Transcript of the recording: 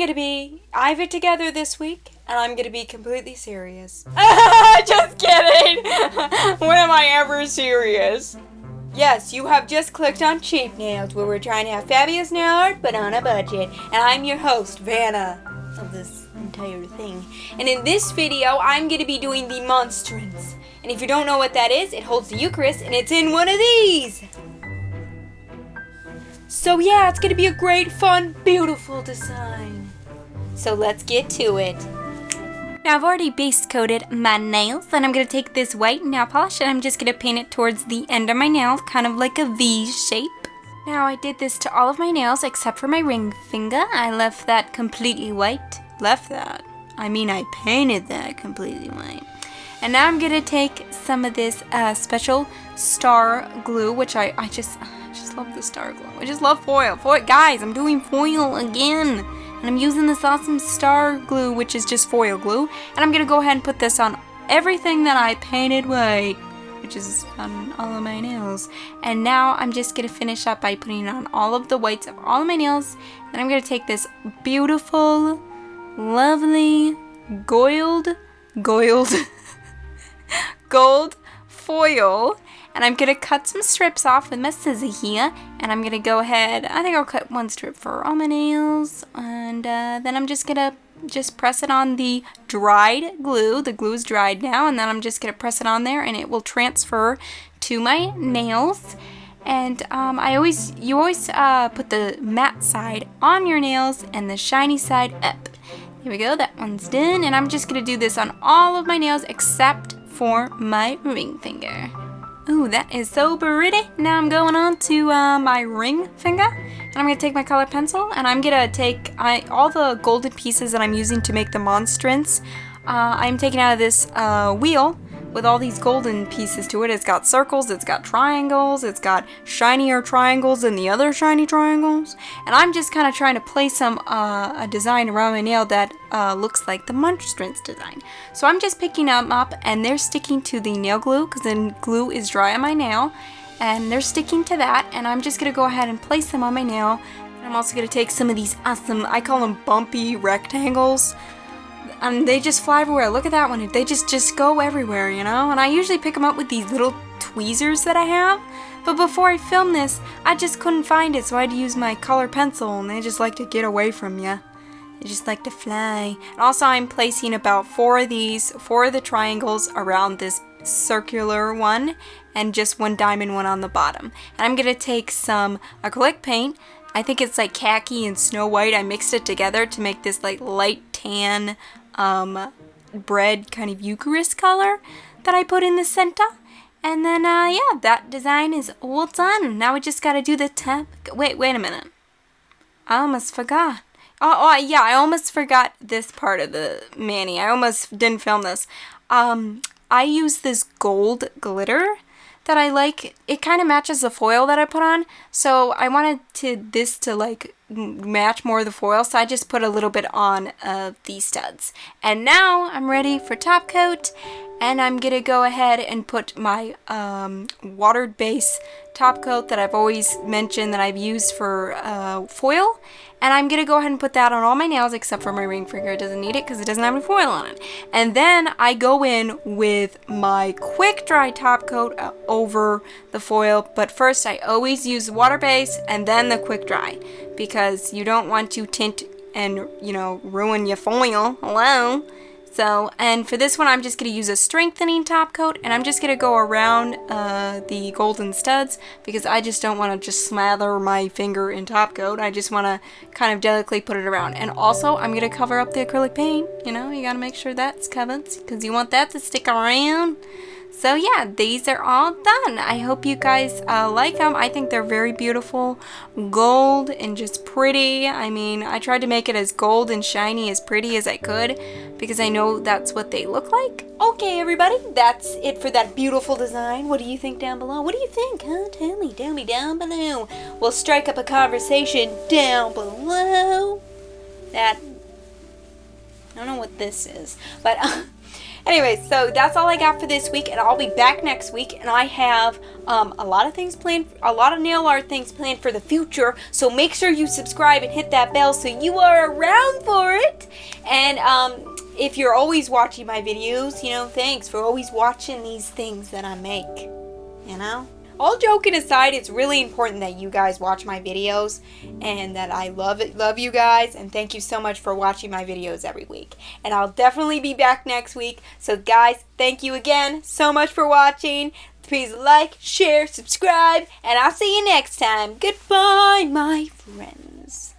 gonna be Ivy together this week, and I'm gonna be completely serious. Just kidding! When am I ever serious? Yes, you have just clicked on Cheap Nails, where we're trying to have fabulous nail art, but on a budget. And I'm your host, Vanna, of this entire thing. And in this video, I'm gonna be doing the Monstrance. And if you don't know what that is, it holds the Eucharist, and it's in one of these! So yeah, it's gonna be a great, fun, beautiful design. So let's get to it. Now I've already base coated my nails, and I'm gonna take this white nail polish and I'm just gonna paint it towards the end of my nail, kind of like a V shape. Now I did this to all of my nails except for my ring finger. I left that completely white. I painted that completely white. And now I'm gonna take some of this special star glue, which I just love the star glue. I just love foil. Guys, I'm doing foil again. And I'm using this awesome star glue, which is just foil glue. And I'm gonna go ahead and put this on everything that I painted white, which is on all of my nails. And now I'm just gonna finish up by putting on all of the whites of all of my nails. And I'm gonna take this beautiful, lovely, gold foil, and I'm gonna cut some strips off with my scissor here, and I'm gonna go ahead, I think I'll cut one strip for all my nails, and then I'm just gonna press it on the dried glue. The glue's dried now, and then I'm just gonna press it on there, and it will transfer to my nails. And you always put the matte side on your nails and the shiny side up. Here we go, that one's done, and I'm just gonna do this on all of my nails except for my ring finger. Ooh, that is so pretty. Now I'm going on to my ring finger, and I'm gonna take my color pencil, and I'm gonna take all the golden pieces that I'm using to make the Monstrance. I'm taking out of this wheel with all these golden pieces to it. It's got circles, it's got triangles, it's got shinier triangles than the other shiny triangles. And I'm just kind of trying to place a design around my nail that looks like the Monstrance design. So I'm just picking them up, and they're sticking to the nail glue because the glue is dry on my nail. And they're sticking to that, and I'm just going to go ahead and place them on my nail. And I'm also going to take some of these awesome, I call them bumpy rectangles. And they just fly everywhere. Look at that one. They just go everywhere, you know? And I usually pick them up with these little tweezers that I have. But before I filmed this, I just couldn't find it, so I had to use my color pencil, and they just like to get away from you. They just like to fly. And also I'm placing about 4 of the triangles around this circular one, and just one diamond one on the bottom. And I'm going to take some acrylic paint. I think it's like khaki and Snow White. I mixed it together to make this like light tan bread kind of Eucharist color that I put in the center. And then yeah, that design is all done. Now we just gotta do the top. Wait a minute, I almost forgot. Yeah, I almost forgot this part of the mani. I almost didn't film this. I use this gold glitter that I like. It kind of matches the foil that I put on, so I wanted this to like match more of the foil, so I just put a little bit on these studs. And now I'm ready for top coat, and I'm gonna go ahead and put my watered base top coat that I've always mentioned that I've used for foil. And I'm gonna go ahead and put that on all my nails except for my ring finger. It doesn't need it because it doesn't have any foil on it. And then I go in with my quick dry top coat over the foil. But first I always use water base and then the quick dry, because you don't want to tint and, you know, ruin your foil. Hello? So, and for this one, I'm just going to use a strengthening top coat, and I'm just going to go around the golden studs, because I just don't want to just slather my finger in top coat. I just want to kind of delicately put it around. And also, I'm going to cover up the acrylic paint. You know, you got to make sure that's covered, because you want that to stick around. So yeah, these are all done. I hope you guys like them. I think they're very beautiful, gold and just pretty. I mean, I tried to make it as gold and shiny as pretty as I could, because I know that's what they look like. Okay, everybody, that's it for that beautiful design. What do you think down below? What do you think? Huh? Tell me down below. We'll strike up a conversation down below. I don't know what this is. But anyway, so that's all I got for this week, and I'll be back next week, and I have a lot of things planned, a lot of nail art things planned for the future, so make sure you subscribe and hit that bell so you are around for it. And if you're always watching my videos, you know, thanks for always watching these things that I make, you know? All joking aside, it's really important that you guys watch my videos, and that I love you guys, and thank you so much for watching my videos every week. And I'll definitely be back next week. So guys, thank you again so much for watching. Please like, share, subscribe, and I'll see you next time. Goodbye, my friends.